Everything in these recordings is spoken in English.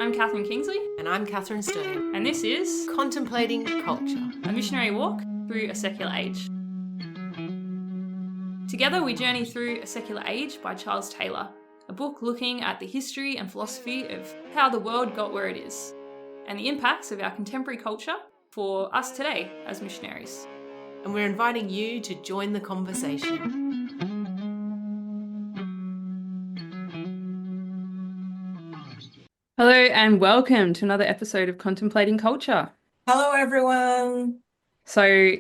I'm Catherine Kingsley, And I'm Catherine Stone. and this is Contemplating Culture. a missionary walk through a secular age. Together we journey through A Secular Age by Charles Taylor, a book looking at the history and philosophy of how the world got where it is, and the impacts of our contemporary culture for us today as missionaries. And we're inviting you to join the conversation. Hello and welcome to another episode of Contemplating Culture. Hello, everyone. So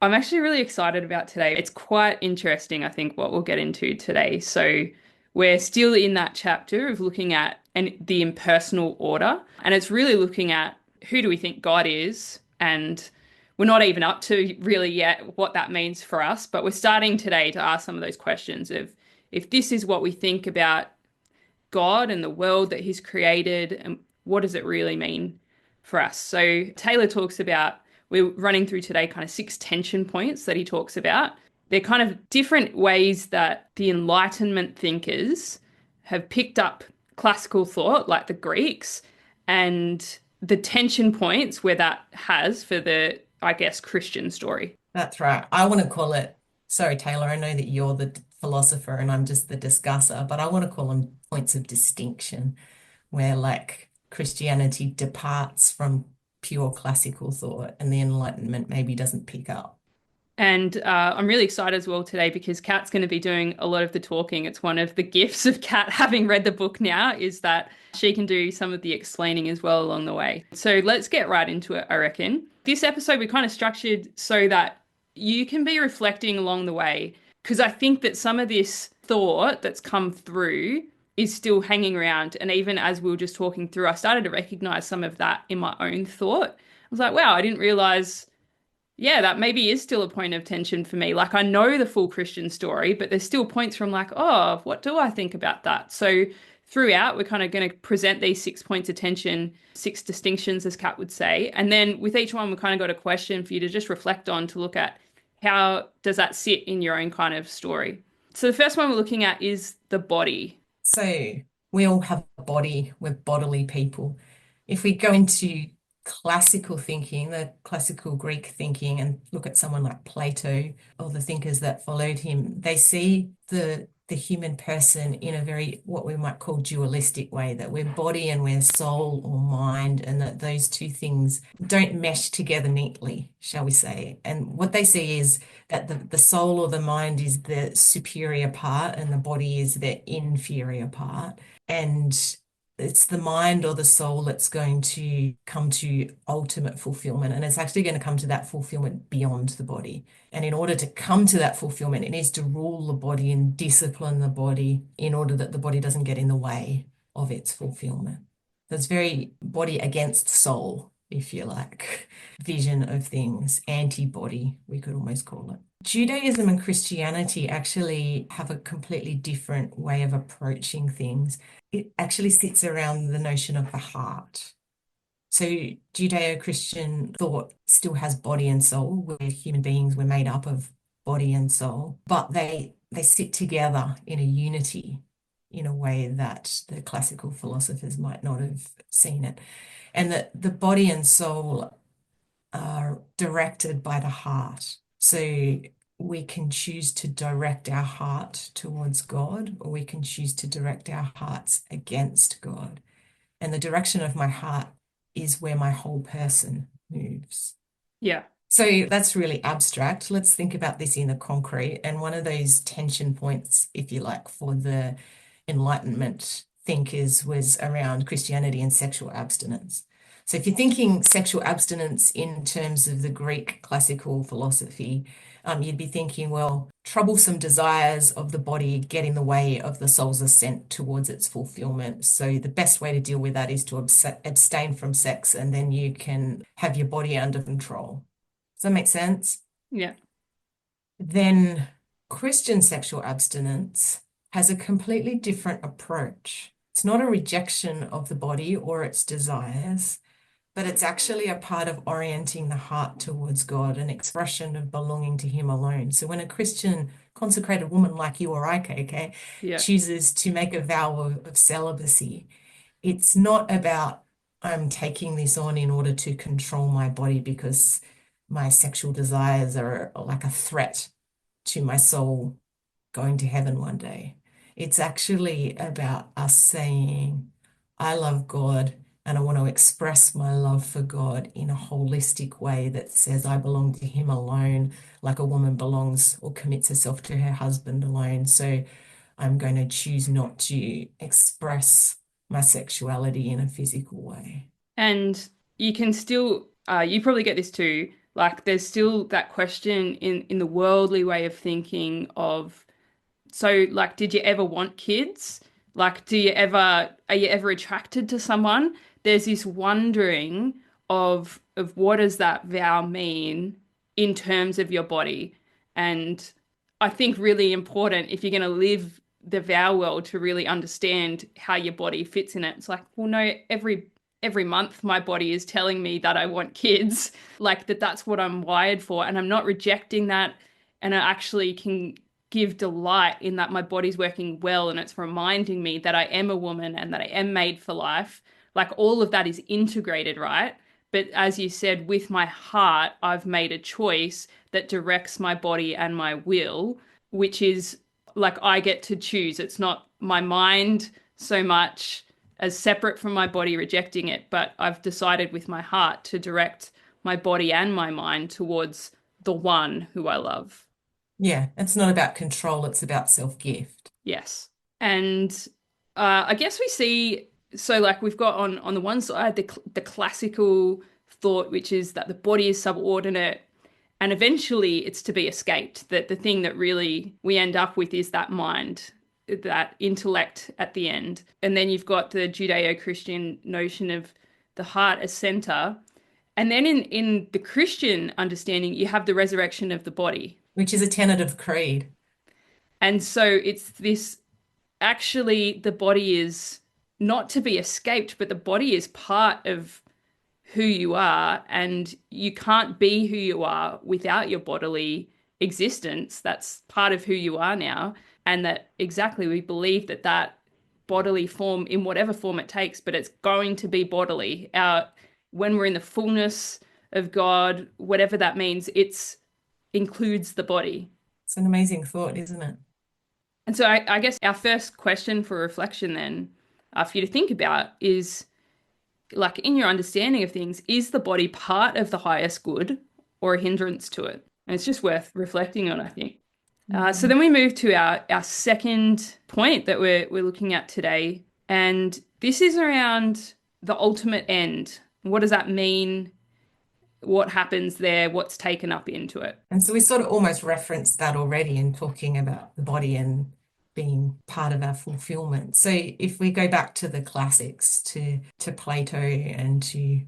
I'm actually really excited about today. It's quite interesting, I think, what we'll get into today. So we're still in that chapter of looking at the impersonal order, and it's really looking at who do we think God is, and we're not even up to really yet what that means for us, but we're starting today to ask some of those questions of if this is what we think about God and the world that he's created, and what does it really mean for us? So Taylor talks about, we're running through today kind of 6 tension points that he talks about. They're kind of different ways that the Enlightenment thinkers have picked up classical thought, like the Greeks, and the tension points where that has for the, I guess, Christian story. That's right. I want to call it, sorry, Taylor, I know that you're the philosopher and I'm just the discusser, but I want to call them points of distinction, where like Christianity departs from pure classical thought and the Enlightenment maybe doesn't pick up. And I'm really excited as well today because Kat's going to be doing a lot of the talking. It's one of the gifts of Kat having read the book now is that she can do some of the explaining as well along the way. So let's get right into it, I reckon. This episode we kind of structured so that you can be reflecting along the way, because I think that some of this thought that's come through is still hanging around. And even as we were just talking through, I started to recognize some of that in my own thought. I was like, wow, I didn't realize, yeah, that maybe is still a point of tension for me. Like I know the full Christian story, but there's still points from like, oh, what do I think about that? So throughout, we're kind of going to present these 6 points of tension, 6 distinctions, as Kat would say. And then with each one, we kind of got a question for you to just reflect on to look at how does that sit in your own kind of story. So the first one we're looking at is the body. So we all have a body, we're bodily people. If we go into classical thinking, the classical Greek thinking, and look at someone like Plato or the thinkers that followed him, they see the human person in a very what we might call dualistic way, that we're body and we're soul or mind, and that those two things don't mesh together neatly, shall we say. And what they see is that the soul or the mind is the superior part and the body is the inferior part. And it's the mind or the soul that's going to come to ultimate fulfillment. And it's actually going to come to that fulfillment beyond the body. And in order to come to that fulfillment, it needs to rule the body and discipline the body in order that the body doesn't get in the way of its fulfillment. That's very body against soul, if you like, vision of things, antibody, we could almost call it. Judaism and Christianity actually have a completely different way of approaching things. It actually sits around the notion of the heart. So Judeo-Christian thought still has body and soul. We're human beings, we're made up of body and soul, but they sit together in a unity in a way that the classical philosophers might not have seen it. And that the body and soul are directed by the heart. So we can choose to direct our heart towards God, or we can choose to direct our hearts against God. And the direction of my heart is where my whole person moves. Yeah. So that's really abstract. Let's think about this in the concrete. And one of those tension points, if you like, for the Enlightenment thinkers was around Christianity and sexual abstinence. So if you're thinking sexual abstinence in terms of the Greek classical philosophy, you'd be thinking, well, troublesome desires of the body get in the way of the soul's ascent towards its fulfillment. So the best way to deal with that is to abstain from sex, and then you can have your body under control. Does that make sense? Yeah. Then Christian sexual abstinence has a completely different approach. It's not a rejection of the body or its desires, but it's actually a part of orienting the heart towards God, an expression of belonging to Him alone. So when a Christian consecrated woman like you or I, KK, Yeah. chooses to make a vow of celibacy, it's not about I'm taking this on in order to control my body because my sexual desires are like a threat to my soul going to heaven one day. It's actually about us saying, I love God and I want to express my love for God in a holistic way that says I belong to Him alone, like a woman belongs or commits herself to her husband alone. So I'm going to choose not to express my sexuality in a physical way. And you can still, you probably get this too, like there's still that question in the worldly way of thinking of, so like, did you ever want kids? Like, are you ever attracted to someone? There's this wondering of what does that vow mean in terms of your body? And I think really important if you're going to live the vow well to really understand how your body fits in it. It's like, well, no, every month my body is telling me that I want kids, like that's what I'm wired for, and I'm not rejecting that, and I actually can give delight in that my body's working well and it's reminding me that I am a woman and that I am made for life. Like all of that is integrated, right? But as you said, with my heart, I've made a choice that directs my body and my will, which is like I get to choose. It's not my mind so much as separate from my body rejecting it, but I've decided with my heart to direct my body and my mind towards the one who I love. Yeah, it's not about control, it's about self-gift. Yes. And I guess we see, so like we've got on the one side the classical thought, which is that the body is subordinate and eventually it's to be escaped, that the thing that really we end up with is that mind, that intellect at the end. And then you've got the Judeo-Christian notion of the heart as center. And then in the Christian understanding, you have the resurrection of the body. Which is a tenet of creed. And so it's this, actually the body is not to be escaped, but the body is part of who you are, and you can't be who you are without your bodily existence. That's part of who you are now. And that exactly we believe that that bodily form, in whatever form it takes, but it's going to be bodily. When we're in the fullness of God, whatever that means, it's includes the body. It's an amazing thought, isn't it? And so I guess our first question for reflection then, for you to think about is like in your understanding of things, is the body part of the highest good or a hindrance to it? And it's just worth reflecting on, I think. So Mm. then we move to our second point that we're looking at today, and this is around the ultimate end. What does that mean? What happens there? What's taken up into it? And so we sort of almost referenced that already in talking about the body and being part of our fulfillment. So if we go back to the classics, to Plato and to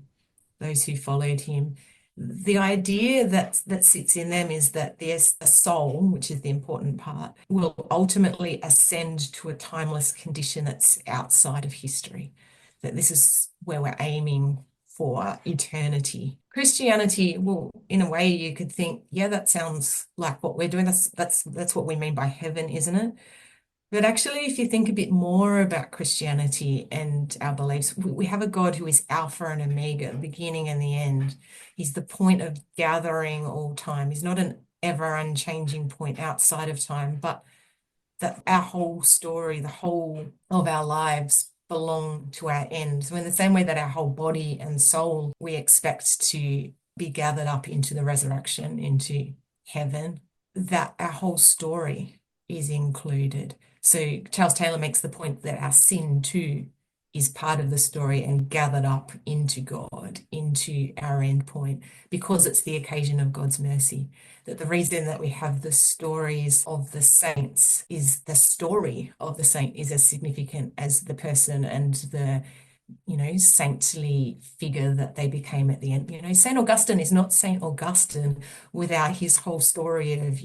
those who followed him, the idea that sits in them is that there's a soul, which is the important part, will ultimately ascend to a timeless condition that's outside of history. That this is where we're aiming for eternity. Christianity, well, in a way, you could think, yeah, that sounds like what we're doing. That's what we mean by heaven, isn't it? But actually, if you think a bit more about Christianity and our beliefs, we have a God who is Alpha and Omega, the beginning and the end. He's the point of gathering all time. He's not an ever unchanging point outside of time, but that our whole story, the whole of our lives belong to our end. So in the same way that our whole body and soul, we expect to be gathered up into the resurrection, into heaven, that our whole story is included. So Charles Taylor makes the point that our sin too is part of the story and gathered up into God, into our end point, because it's the occasion of God's mercy. That the reason that we have the stories of the saints is the story of the saint is as significant as the person and the saintly figure that they became at the end. St. Augustine is not St. Augustine without his whole story of,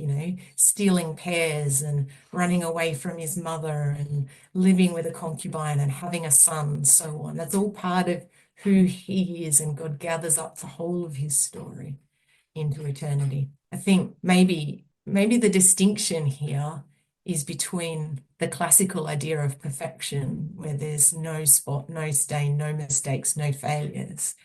stealing pears and running away from his mother and living with a concubine and having a son and so on. That's all part of who he is, and God gathers up the whole of his story into eternity. I think maybe the distinction here is between the classical idea of perfection, where there's no spot, no stain, no mistakes, no failures,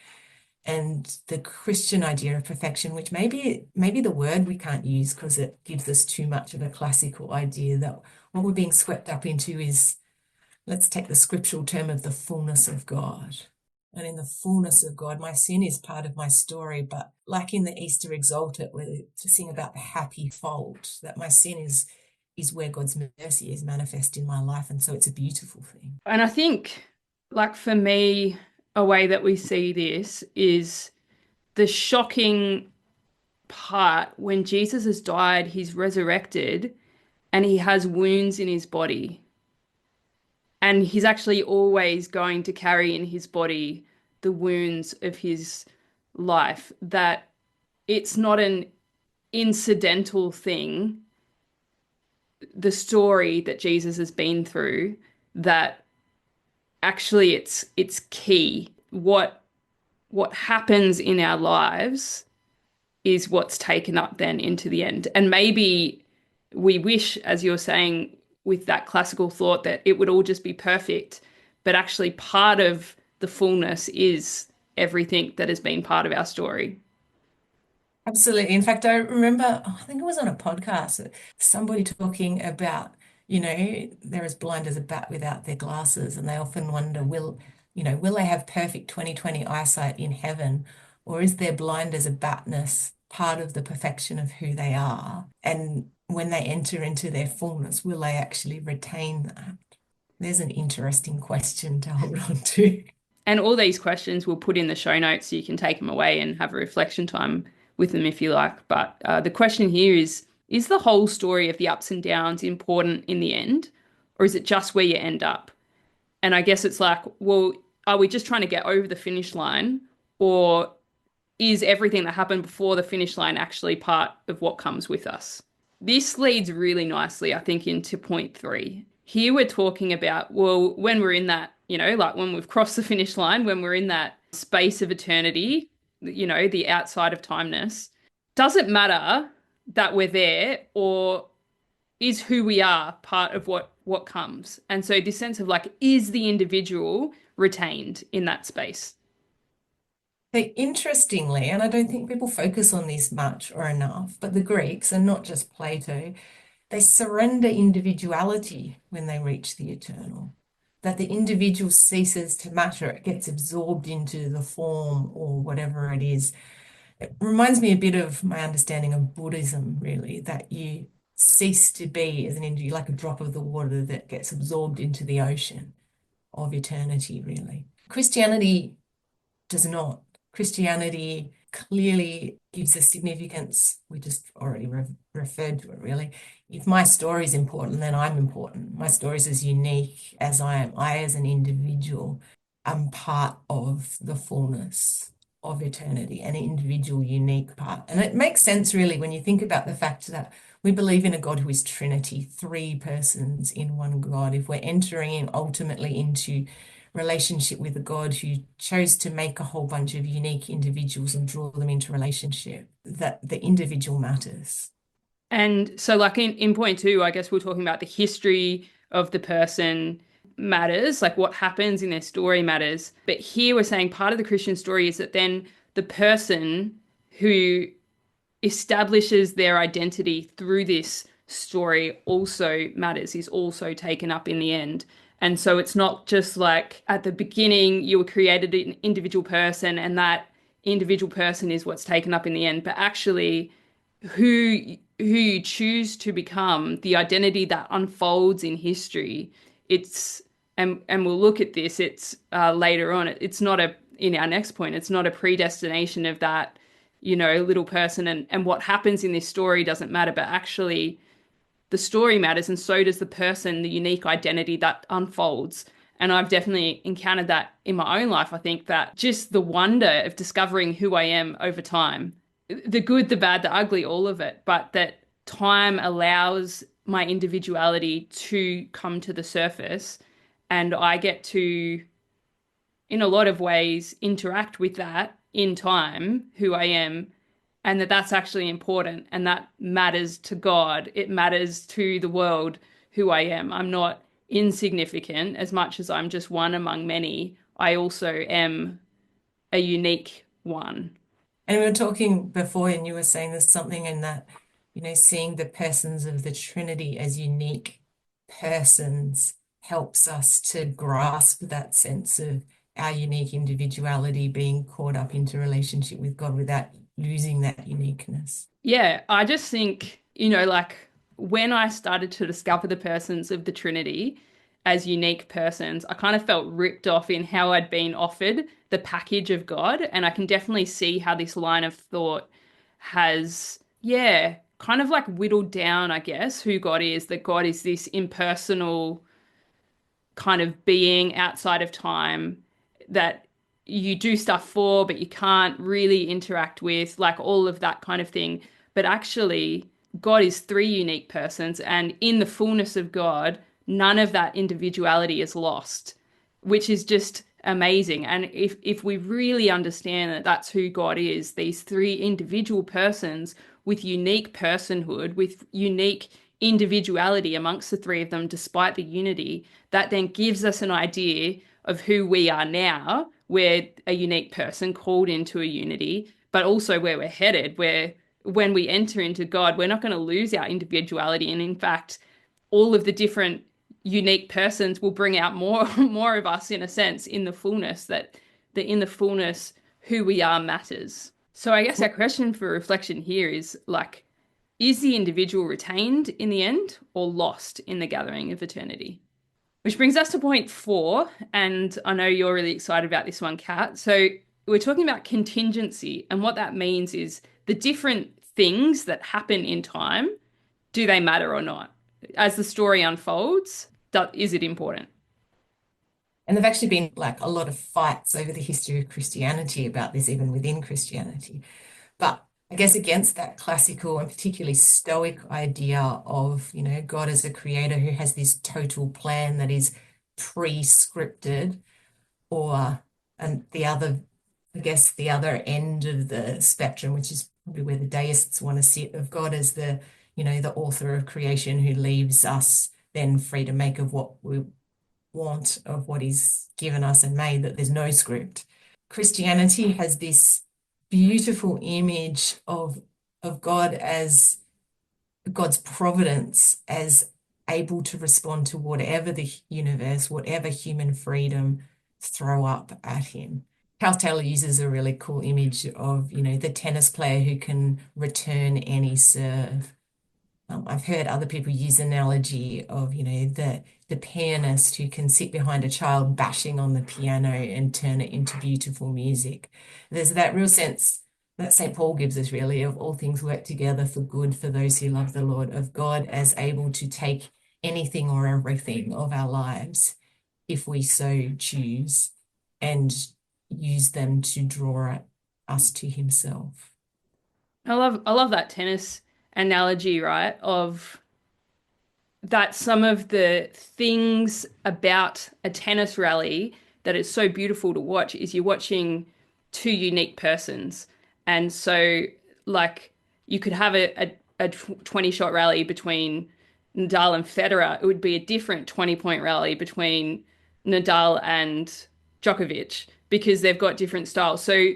and the Christian idea of perfection, which maybe the word we can't use because it gives us too much of a classical idea, that what we're being swept up into is, let's take the scriptural term of the fullness of God. And in the fullness of God, my sin is part of my story, but like in the Easter Exultet, where to sing about the happy fault, that my sin is where God's mercy is manifest in my life. And so it's a beautiful thing. And I think, like for me, a way that we see this is the shocking part when Jesus has died, he's resurrected, and he has wounds in his body. And he's actually always going to carry in his body the wounds of his life, that it's not an incidental thing, the story that Jesus has been through, that actually it's key. What happens in our lives is what's taken up then into the end. And maybe we wish, as you're saying, with that classical thought, that it would all just be perfect, but actually part of the fullness is everything that has been part of our story. Absolutely. In fact, I remember, I think it was on a podcast, somebody talking about, they're as blind as a bat without their glasses, and they often wonder, will they have perfect 20/20 eyesight in heaven, or is their blind as a batness part of the perfection of who they are? And when they enter into their fullness, will they actually retain that? There's an interesting question to hold on to. And all these questions we'll put in the show notes so you can take them away and have a reflection time with them if you like. But the question here is the whole story of the ups and downs important in the end, or is it just where you end up? And I guess it's like, well, are we just trying to get over the finish line, or is everything that happened before the finish line actually part of what comes with us? This leads really nicely, I think, into point three. Here we're talking about, well, when we're in that, like when we've crossed the finish line, when we're in that space of eternity, the outside of timeness, does it matter that we're there, or is who we are part of what comes? And so this sense of like, is the individual retained in that space? Interestingly, and I don't think people focus on this much or enough, but the Greeks, and not just Plato, they surrender individuality when they reach the eternal. That the individual ceases to matter, it gets absorbed into the form or whatever it is. It reminds me a bit of my understanding of Buddhism, really, that you cease to be as an individual, like a drop of the water that gets absorbed into the ocean of eternity, really. Christianity does not. Christianity clearly gives a significance. We just already referred to it, really. If my story is important, then I'm important. My story is as unique as I am. I, as an individual, am part of the fullness of eternity, an individual, unique part. And it makes sense, really, when you think about the fact that we believe in a God who is Trinity, three persons in one God. If we're entering in ultimately into relationship with a God who chose to make a whole bunch of unique individuals and draw them into relationship, that the individual matters. And so, like in point two, I guess we're talking about the history of the person matters, like what happens in their story matters. But here we're saying part of the Christian story is that then the person who establishes their identity through this story also matters, is also taken up in the end. And so it's not just like at the beginning you were created an individual person and that individual person is what's taken up in the end, but actually who you choose to become, the identity that unfolds in history. It's and we'll look at this. It's later on. It's not a in our next point. It's not a predestination of that, little person, and what happens in this story doesn't matter, but actually the story matters, and so does the person, the unique identity that unfolds. And I've definitely encountered that in my own life. I think that just the wonder of discovering who I am over time, the good, the bad, the ugly, all of it, but that time allows my individuality to come to the surface. And I get to, in a lot of ways, interact with that in time, who I am, and that's actually important and that matters to God. It matters to the world. who I am. I'm not insignificant as much as I'm just one among many. I also am a unique one. And we were talking before, and you were saying there's something in that, seeing the persons of the Trinity as unique persons helps us to grasp that sense of our unique individuality being caught up into relationship with God without losing that uniqueness. Yeah, I just think, like when I started to discover the persons of the Trinity as unique persons, I kind of felt ripped off in how I'd been offered the package of God. And I can definitely see how this line of thought has, yeah, kind of like whittled down, I guess, who God is, that God is this impersonal kind of being outside of time that you do stuff for, but you can't really interact with, like all of that kind of thing. But actually, God is three unique persons, and in the fullness of God, none of that individuality is lost, which is just amazing. And if we really understand that that's who God is, these three individual persons with unique personhood, with unique individuality amongst the three of them, despite the unity, that then gives us an idea of who we are now. We're a unique person called into a unity, but also where we're headed, where when we enter into God, we're not going to lose our individuality. And in fact, all of the different unique persons will bring out more more of us in a sense in the fullness that in the fullness who we are matters. So I guess our question for reflection here is like, is the individual retained in the end or lost in the gathering of eternity? Which brings us to point four, and I know you're really excited about this one, Kat. So we're talking about contingency, and what that means is the different things that happen in time, do they matter or not? As the story unfolds, is it important? And there've actually been like a lot of fights over the history of Christianity about this, even within Christianity. But I guess against that classical and particularly Stoic idea of, God as a creator who has this total plan that is pre-scripted, and I guess the other end of the spectrum, which is probably where the deists want to sit, of God as the author of creation who leaves us then free to make of what we want of what he's given us and made, that there's no script. Christianity has this beautiful image of God as God's providence as able to respond to whatever the universe, whatever human freedom throw up at him. Charles Taylor uses a really cool image of, the tennis player who can return any serve. I've heard other people use the analogy of, the pianist who can sit behind a child bashing on the piano and turn it into beautiful music. There's that real sense that St. Paul gives us, really, of all things work together for good for those who love the Lord, of God as able to take anything or everything of our lives, if we so choose, and use them to draw us to himself. I love that tennis analogy, right? Of that some of the things about a tennis rally that is so beautiful to watch is you're watching two unique persons. And so, like, you could have a 20 shot rally between Nadal and Federer. It would be a different 20-point rally between Nadal and Djokovic because they've got different styles. So,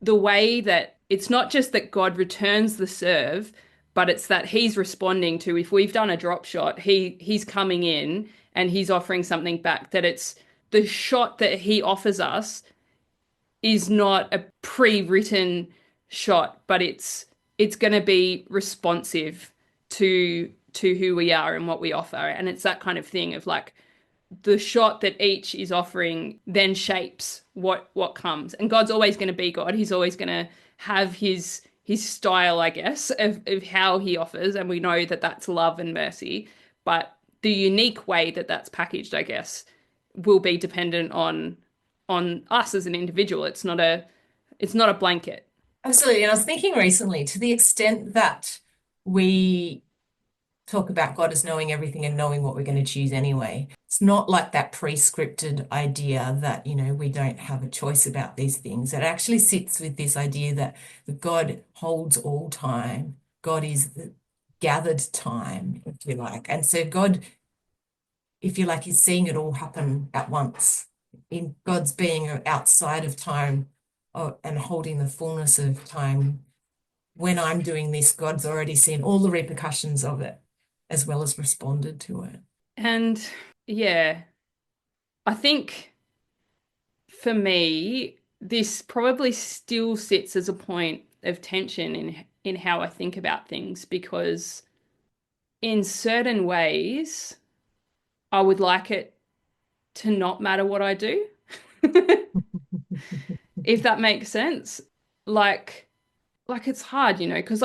the way that it's not just that God returns the serve, but it's that he's responding to if we've done a drop shot, he's coming in and he's offering something back. That it's the shot that he offers us is not a pre-written shot, but it's going to be responsive to who we are and what we offer. And it's that kind of thing of like the shot that each is offering then shapes what comes. And God's always going to be God. He's always going to have his style, I guess, of how he offers, and we know that that's love and mercy. But the unique way that that's packaged, I guess, will be dependent on us as an individual. It's not a blanket. Absolutely. And I was thinking recently, to the extent that we talk about God as knowing everything and knowing what we're going to choose anyway. It's not like that pre-scripted idea that, we don't have a choice about these things. It actually sits with this idea that God holds all time. God is the gathered time, if you like. And so God if you like, is seeing it all happen at once. In God's being outside of time and holding the fullness of time. When I'm doing this, God's already seen all the repercussions of it as well as responded to it. And yeah, I think for me, this probably still sits as a point of tension in how I think about things because in certain ways, I would like it to not matter what I do, if that makes sense. Like, like it's hard, because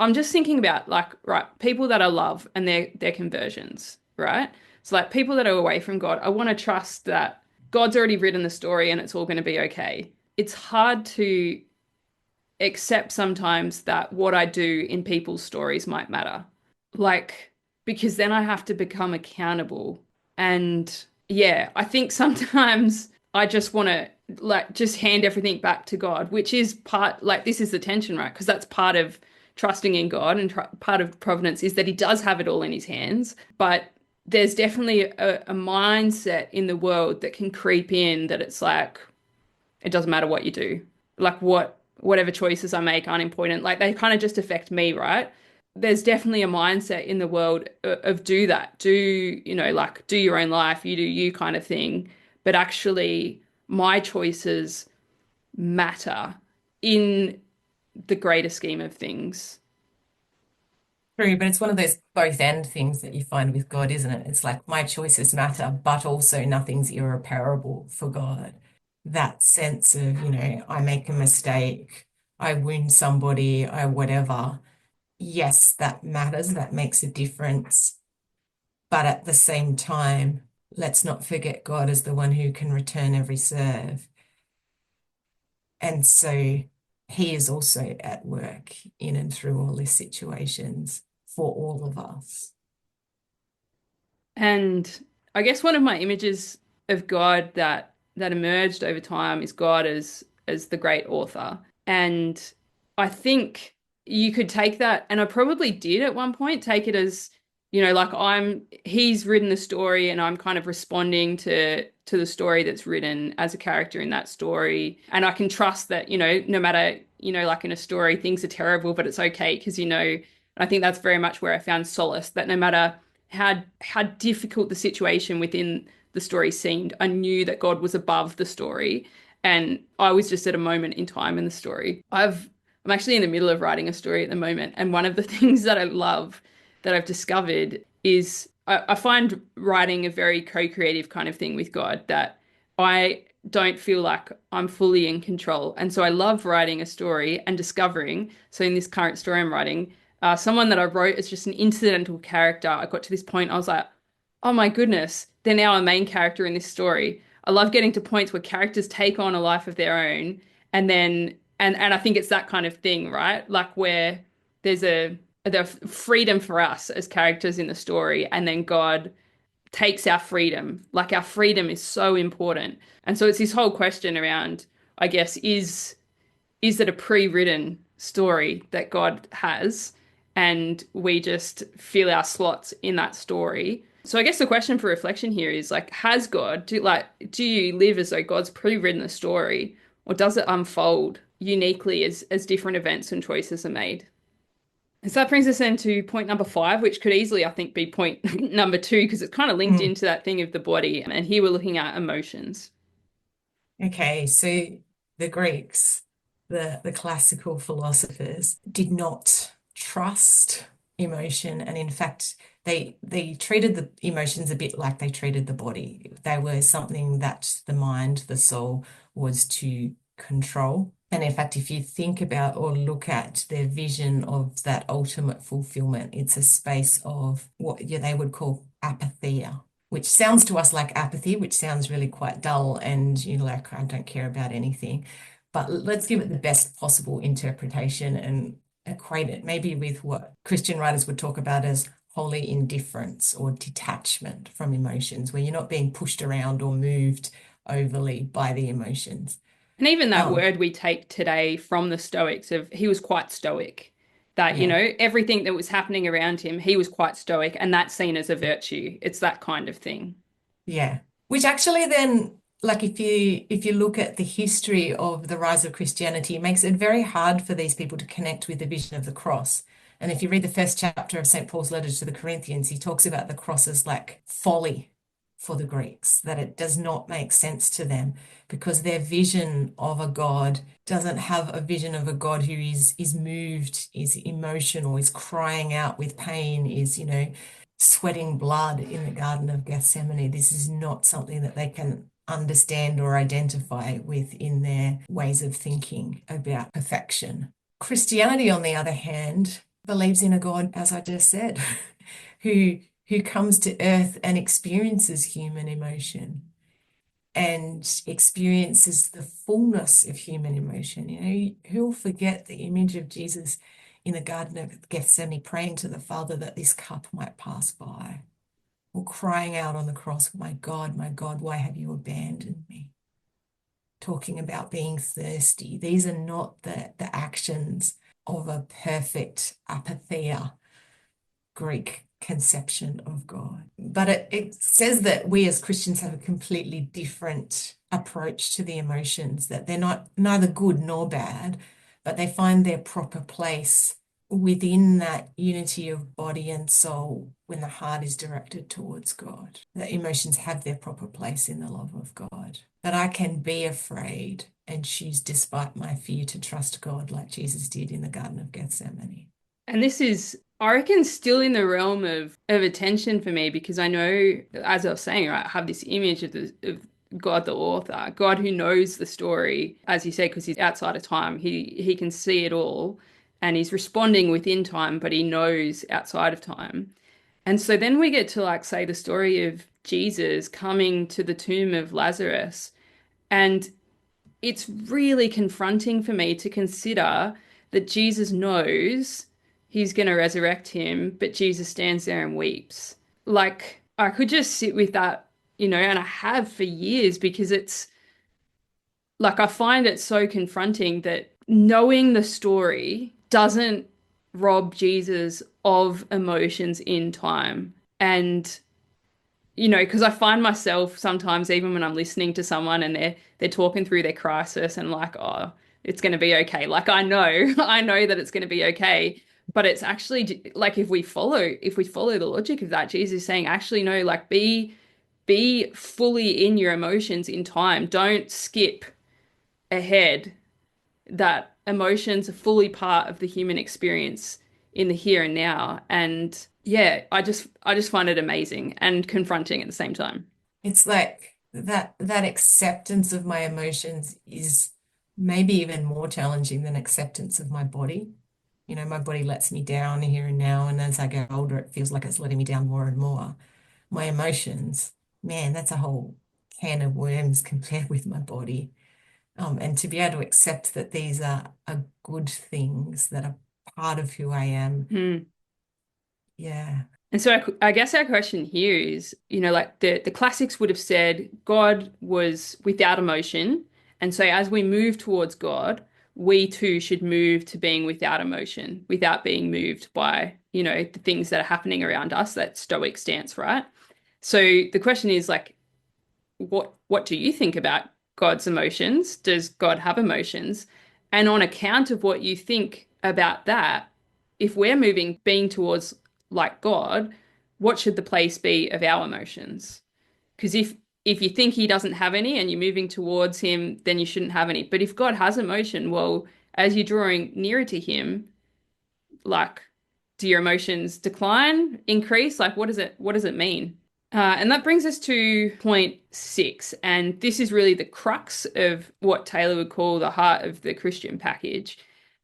I'm just thinking about like, right, people that I love and their conversions, right? So like people that are away from God, I want to trust that God's already written the story and it's all going to be okay. It's hard to accept sometimes that what I do in people's stories might matter. Like, because then I have to become accountable. And yeah, I think sometimes I just want to like just hand everything back to God, which is part, like, this is the tension, right? Because that's part of trusting in God and part of providence is that He does have it all in His hands. But there's definitely a mindset in the world that can creep in that it's like, it doesn't matter what you do. Like whatever choices I make aren't important. Like they kind of just affect me, right? There's definitely a mindset in the world of do that. Do, like do your own life, you do you kind of thing. But actually my choices matter in the greater scheme of things. True, but it's one of those both end things that you find with God, isn't it? It's like my choices matter, but also nothing's irreparable for God. That sense of, I make a mistake, I wound somebody, I whatever. Yes, that matters, that makes a difference. But at the same time, let's not forget God as the one who can return every serve. And so he is also at work in and through all these situations for all of us. And I guess one of my images of God that emerged over time is God as the great author. And I think you could take that, and I probably did at one point take it as, like he's written the story and I'm kind of responding to the story that's written as a character in that story. And I can trust that, no matter, like in a story, things are terrible, but it's okay because, I think that's very much where I found solace, that no matter how difficult the situation within the story seemed, I knew that God was above the story, and I was just at a moment in time in the story. I'm actually in the middle of writing a story at the moment, and one of the things that I love that I've discovered is I find writing a very co-creative kind of thing with God that I don't feel like I'm fully in control. And so I love writing a story and discovering. So in this current story I'm writing, someone that I wrote as just an incidental character, I got to this point, I was like, oh my goodness, they're now a main character in this story. I love getting to points where characters take on a life of their own, and then and I think it's that kind of thing, right? Like where there's the freedom for us as characters in the story, and then God takes our freedom. Like our freedom is so important. And so it's this whole question around, I guess, is it a pre-written story that God has, and we just fill our slots in that story? So I guess the question for reflection here is like, has God, do you live as though God's pre-written the story, or does it unfold uniquely as different events and choices are made? And so that brings us into point number 5, which could easily, I think, be point number 2, because it's kind of linked Mm. into that thing of the body. And here we're looking at emotions. Okay, so the Greeks, the classical philosophers, did not trust emotion, and in fact, they treated the emotions a bit like they treated the body. They were something that the mind, the soul, was to control. And in fact, if you think about or look at their vision of that ultimate fulfillment, it's a space of what they would call apatheia, which sounds to us like apathy, which sounds really quite dull and like I don't care about anything. But let's give it the best possible interpretation and equate it maybe with what Christian writers would talk about as holy indifference or detachment from emotions, where you're not being pushed around or moved overly by the emotions. And even that Um, word we take today from the Stoics of he was quite stoic. that, Yeah. everything that was happening around him, he was quite stoic, and that's seen as a virtue. It's that kind of thing. Yeah. Which actually then, like if you look at the history of the rise of Christianity, it makes it very hard for these people to connect with the vision of the cross. And if you read the first chapter of St. Paul's letter to the Corinthians, he talks about the cross as like folly for the Greeks, that it does not make sense to them because their vision of a God doesn't have a vision of a God who is moved, is emotional, is crying out with pain, is, sweating blood in the Garden of Gethsemane. This is not something that they can understand or identify with in their ways of thinking about perfection. Christianity, on the other hand, believes in a God, as I just said, who who comes to earth and experiences human emotion and experiences the fullness of human emotion. Who'll forget the image of Jesus in the Garden of Gethsemane praying to the Father that this cup might pass by, or crying out on the cross, my God, why have you abandoned me? Talking about being thirsty. These are not the actions of a perfect apatheia Greek conception of God. But it says that we as Christians have a completely different approach to the emotions, that they're not neither good nor bad, but they find their proper place within that unity of body and soul when the heart is directed towards God. The emotions have their proper place in the love of God. That I can be afraid and choose, despite my fear, to trust God like Jesus did in the Garden of Gethsemane. And this is, I reckon, still in the realm of attention for me because I know, as I was saying, right, I have this image of God the author, God who knows the story, as you say, because he's outside of time. He can see it all and he's responding within time, but he knows outside of time. And so then we get to like say the story of Jesus coming to the tomb of Lazarus. And it's really confronting for me to consider that Jesus knows he's going to resurrect him, but Jesus stands there and weeps. Like, I could just sit with that, and I have for years because it's like I find it so confronting that knowing the story doesn't rob Jesus of emotions in time. And because I find myself sometimes, even when I'm listening to someone and they're talking through their crisis and like, oh, it's going to be okay. Like I know, I know that it's going to be okay. But it's actually like if we follow the logic of that, Jesus is saying, actually, no, like be fully in your emotions in time. Don't skip ahead. That emotions are fully part of the human experience in the here and now. And yeah, I just find it amazing and confronting at the same time. It's like that acceptance of my emotions is maybe even more challenging than acceptance of my body. My body lets me down here and now, and as I get older, it feels like it's letting me down more and more. My emotions, man, that's a whole can of worms compared with my body. And to be able to accept that these are good things that are part of who I am. Hmm. Yeah. And so I guess our question here is, like the classics would have said God was without emotion. And so as we move towards God, we too should move to being without emotion, without being moved by, the things that are happening around us, that Stoic stance, right? So the question is like, what do you think about God's emotions? Does God have emotions? And on account of what you think about that, if we're moving being towards like God, what should the place be of our emotions? Because if you think he doesn't have any and you're moving towards him, then you shouldn't have any. But if God has emotion, well, as you're drawing nearer to him, like do your emotions decline, increase? Like what does it mean? And that brings us to point 6. And this is really the crux of what Taylor would call the heart of the Christian package.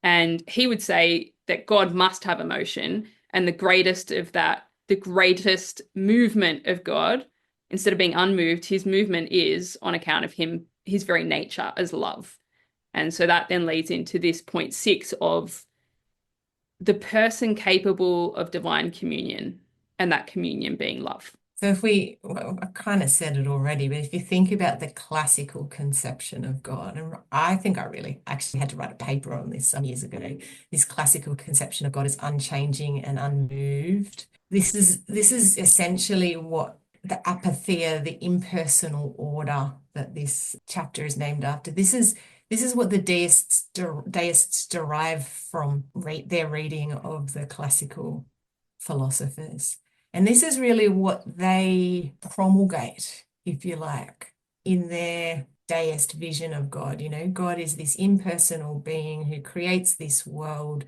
And he would say that God must have emotion. And the greatest of that, the greatest movement of God, instead of being unmoved, his movement is on account of him, his very nature as love. And so that then leads into this point 6 of the person capable of divine communion, and that communion being love. So well, I kind of said it already, but if you think about the classical conception of God, and I think I really actually had to write a paper on this some years ago, this classical conception of God is unchanging and unmoved. This is essentially what the apatheia, the impersonal order that this chapter is named after. This is what the deists derive from their reading of the classical philosophers. And this is really what they promulgate, if you like, in their deist vision of God. You know, God is this impersonal being who creates this world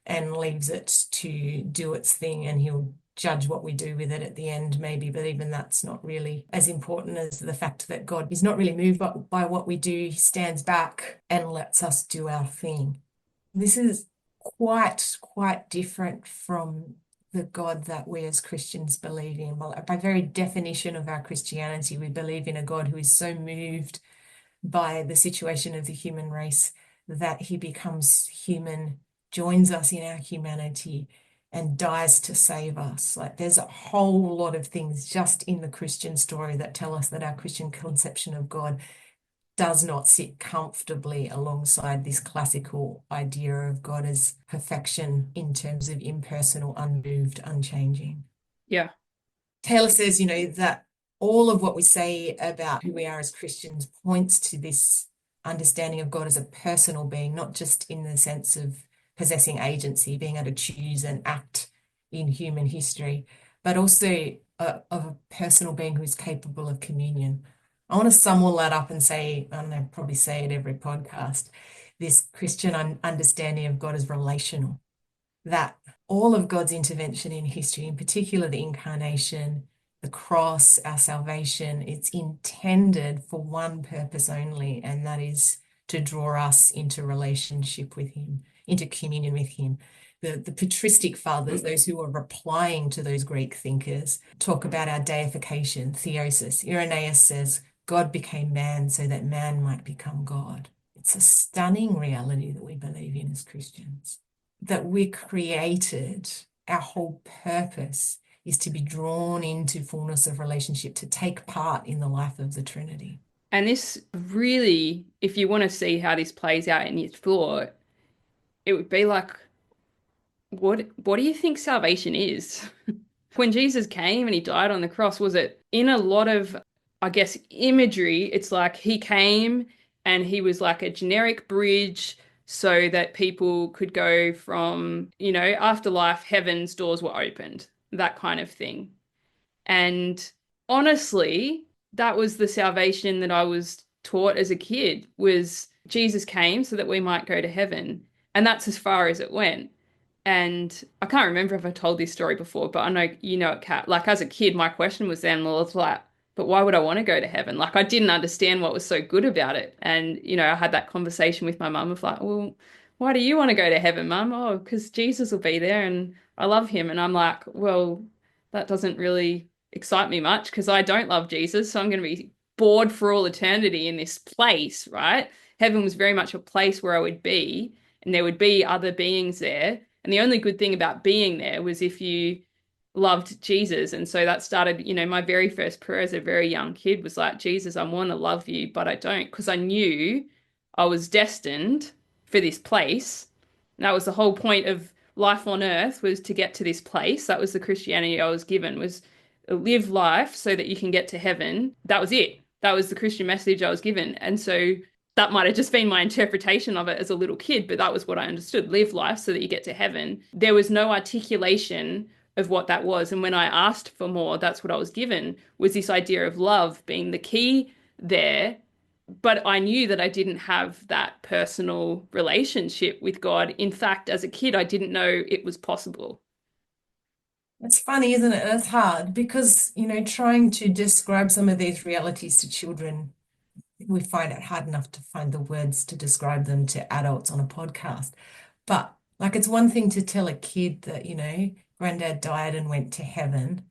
and leaves it to do its thing, and he'll judge what we do with it at the end, maybe, but even that's not really as important as the fact that God is not really moved by what we do. He stands back and lets us do our thing. This is quite different from the God that we as Christians believe in. Well, by very definition of our Christianity, we believe in a God who is so moved by the situation of the human race that he becomes human, joins us in our humanity, and dies to save us. Like, there's a whole lot of things just in the Christian story that tell us that our Christian conception of God does not sit comfortably alongside this classical idea of God as perfection in terms of impersonal, unmoved, unchanging. Yeah. Taylor says, that all of what we say about who we are as Christians points to this understanding of God as a personal being, not just in the sense of possessing agency, being able to choose and act in human history, but also of a personal being who is capable of communion. I want to sum all that up and say, and I probably say it every podcast, this Christian understanding of God as relational, that all of God's intervention in history, in particular the incarnation, the cross, our salvation, it's intended for one purpose only, and that is to draw us into relationship with him, into communion with him. The patristic fathers, those who are replying to those Greek thinkers, talk about our deification, theosis. Irenaeus says, God became man so that man might become God. It's a stunning reality that we believe in as Christians, that we're created, our whole purpose is to be drawn into fullness of relationship, to take part in the life of the Trinity. And this really, if you want to see how this plays out in your thought, it would be like, what do you think salvation is? When Jesus came and he died on the cross, was it in a lot of, I guess, imagery? It's like he came and he was like a generic bridge so that people could go from, afterlife, heaven's doors were opened, that kind of thing. And honestly, that was the salvation that I was taught as a kid was Jesus came so that we might go to heaven. And that's as far as it went. And I can't remember if I told this story before, but I know you know it, Kat. Like as a kid, my question was then, well, it's like, but why would I want to go to heaven? Like I didn't understand what was so good about it. And, I had that conversation with my mum of like, well, why do you want to go to heaven, mum? Oh, because Jesus will be there and I love him. And I'm like, well, that doesn't really excite me much because I don't love Jesus. So I'm going to be bored for all eternity in this place, right? Heaven was very much a place where I would be and there would be other beings there. And the only good thing about being there was if you loved Jesus. And so that started, my very first prayer as a very young kid was like, Jesus, I want to love you, but I don't, because I knew I was destined for this place. And that was the whole point of life on earth was to get to this place. That was the Christianity I was given was live life so that you can get to heaven. That was it. That was the Christian message I was given. And so that might have just been my interpretation of it as a little kid, but that was what I understood. Live life so that you get to heaven. There was no articulation of what that was. And when I asked for more, that's what I was given, was this idea of love being the key there. But I knew that I didn't have that personal relationship with God. In fact, as a kid, I didn't know it was possible. It's funny, isn't it? It's hard because, trying to describe some of these realities to children, we find it hard enough to find the words to describe them to adults on a podcast. But like, it's one thing to tell a kid that, granddad died and went to heaven.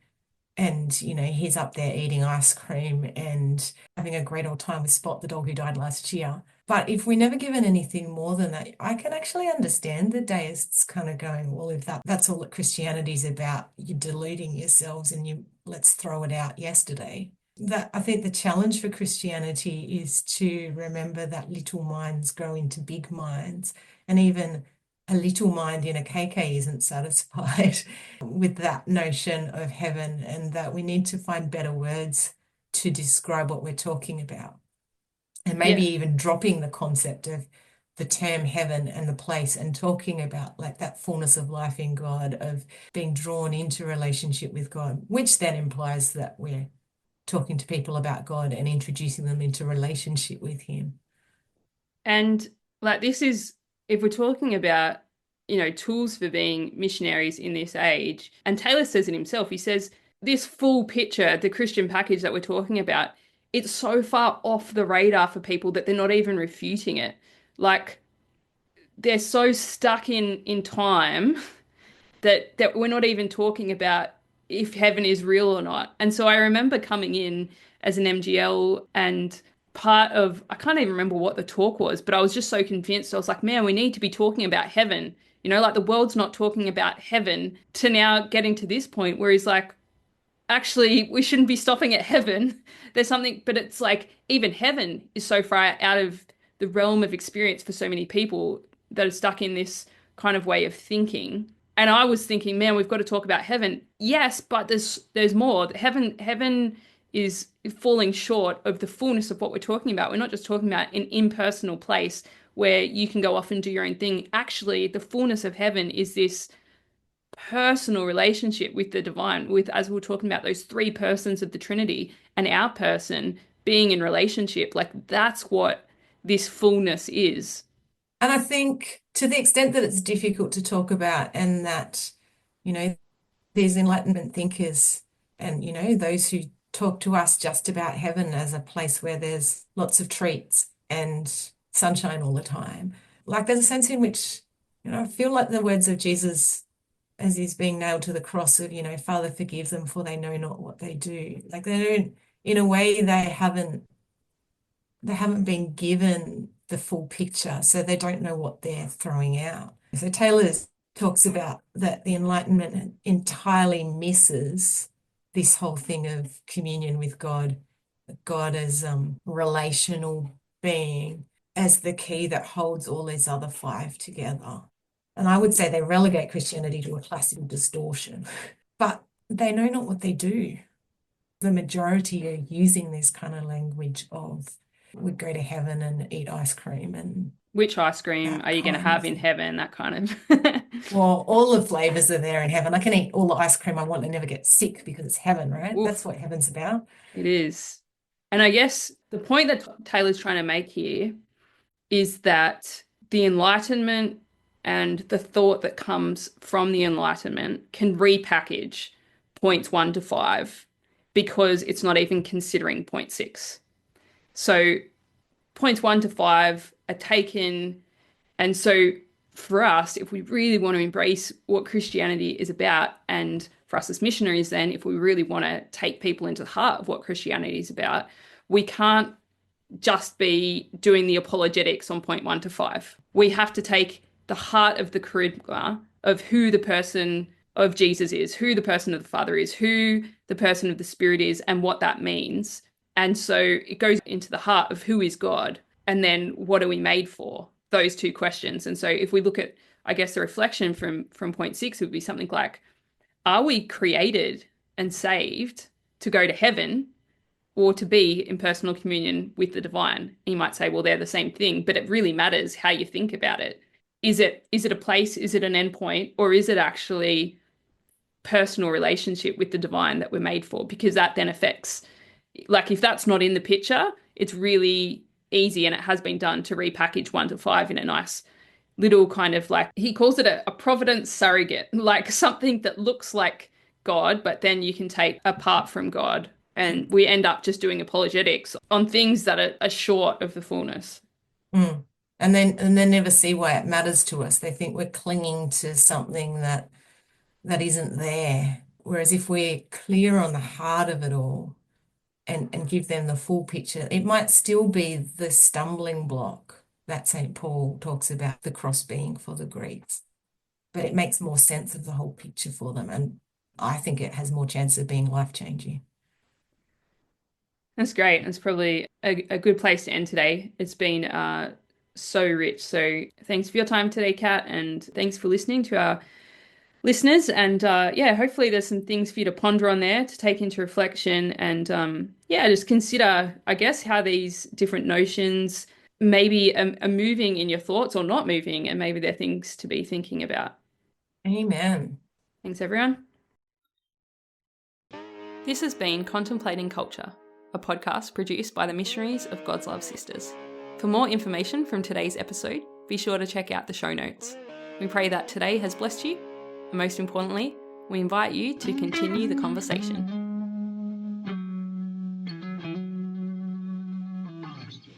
And, he's up there eating ice cream and having a great old time with Spot, the dog who died last year. But if we're never given anything more than that, I can actually understand the deists kind of going, well, if that's all that Christianity is about, you're deluding yourselves and let's throw it out yesterday. That I think the challenge for Christianity is to remember that little minds grow into big minds, and even a little mind in a KK isn't satisfied with that notion of heaven, and that we need to find better words to describe what we're talking about. And maybe Yeah. even dropping the concept of the term heaven and the place and talking about like that fullness of life in God, of being drawn into relationship with God, which then implies that we're talking to people about God and introducing them into relationship with Him. And like this is, if we're talking about, tools for being missionaries in this age, and Taylor says it himself, he says this full picture, the Christian package that we're talking about, it's so far off the radar for people that they're not even refuting it. Like they're so stuck in time that we're not even talking about if heaven is real or not. And so I remember coming in as an MGL, and part of, I can't even remember what the talk was, but I was just so convinced. I was like, man, we need to be talking about heaven. Like the world's not talking about heaven, to now getting to this point where he's like, actually, we shouldn't be stopping at heaven. There's something, but it's like even heaven is so far out of the realm of experience for so many people that are stuck in this kind of way of thinking. And I was thinking, man, we've got to talk about heaven. Yes, but there's more. Heaven is falling short of the fullness of what we're talking about. We're not just talking about an impersonal place where you can go off and do your own thing. Actually, the fullness of heaven is this personal relationship with the divine, with, as we were talking about, those three persons of the Trinity and our person being in relationship. Like that's what this fullness is. And I think to the extent that it's difficult to talk about, and that, you know, these Enlightenment thinkers and, those who talk to us just about heaven as a place where there's lots of treats and sunshine all the time. Like there's a sense in which, I feel like the words of Jesus as he's being nailed to the cross of, Father, forgive them for they know not what they do. Like they don't, in a way, they haven't been given the full picture, so they don't know what they're throwing out. So Taylor talks about that the Enlightenment entirely misses this whole thing of communion with God, God as relational being, as the key that holds all these other five together. And I would say they relegate Christianity to a classical distortion, but they know not what they do. The majority are using this kind of language of we go to heaven and eat ice cream and Which ice cream that are you going to kind of have in thing. heaven? That kind of. Well, all the flavors are there in heaven. I can eat all the ice cream I want and never get sick because it's heaven, right? That's Oof, what heaven's about. it is. And I guess the point that Taylor's trying to make here is that the Enlightenment and the thought that comes from the Enlightenment can repackage points 1 to 5 because it's not even considering point 6. So points 1 to 5 are taken. And so for us, if we really want to embrace what Christianity is about, and for us as missionaries, then if we really want to take people into the heart of what Christianity is about, we can't just be doing the apologetics on point 1 to 5. We have to take the heart of the charisma of who the person of Jesus is, who the person of the Father is, who the person of the Spirit is, and what that means. And so it goes into the heart of who is God, and then what are we made for? Those two questions. And so if we look at, I guess, the reflection from point 6 would be something like, are we created and saved to go to heaven or to be in personal communion with the divine? And you might say, well, they're the same thing, but it really matters how you think about it. Is it a place? Is it an endpoint? Or is it actually personal relationship with the divine that we're made for? Because that then affects, like, if that's not in the picture, it's really easy, and it has been done, to repackage 1 to 5 in a nice little kind of, like, he calls it a providence surrogate, like something that looks like God, but then you can take apart from God. And we end up just doing apologetics on things that are short of the fullness. Mm. And then never see why it matters to us. They think we're clinging to something that isn't there. Whereas if we're clear on the heart of it all and give them the full picture, it might still be the stumbling block that St. Paul talks about the cross being for the Greeks. But it makes more sense of the whole picture for them. And I think it has more chance of being life-changing. That's great. It's probably a good place to end today. It's been so rich. So thanks for your time today, Kat, and thanks for listening to our listeners. And yeah, hopefully there's some things for you to ponder on there to take into reflection and yeah, just consider, I guess, how these different notions maybe are moving in your thoughts or not moving, and maybe they're things to be thinking about. Amen. Thanks, everyone. This has been Contemplating Culture, a podcast produced by the Missionaries of God's Love Sisters. For more information from today's episode, be sure to check out the show notes. We pray that today has blessed you, and most importantly, we invite you to continue the conversation.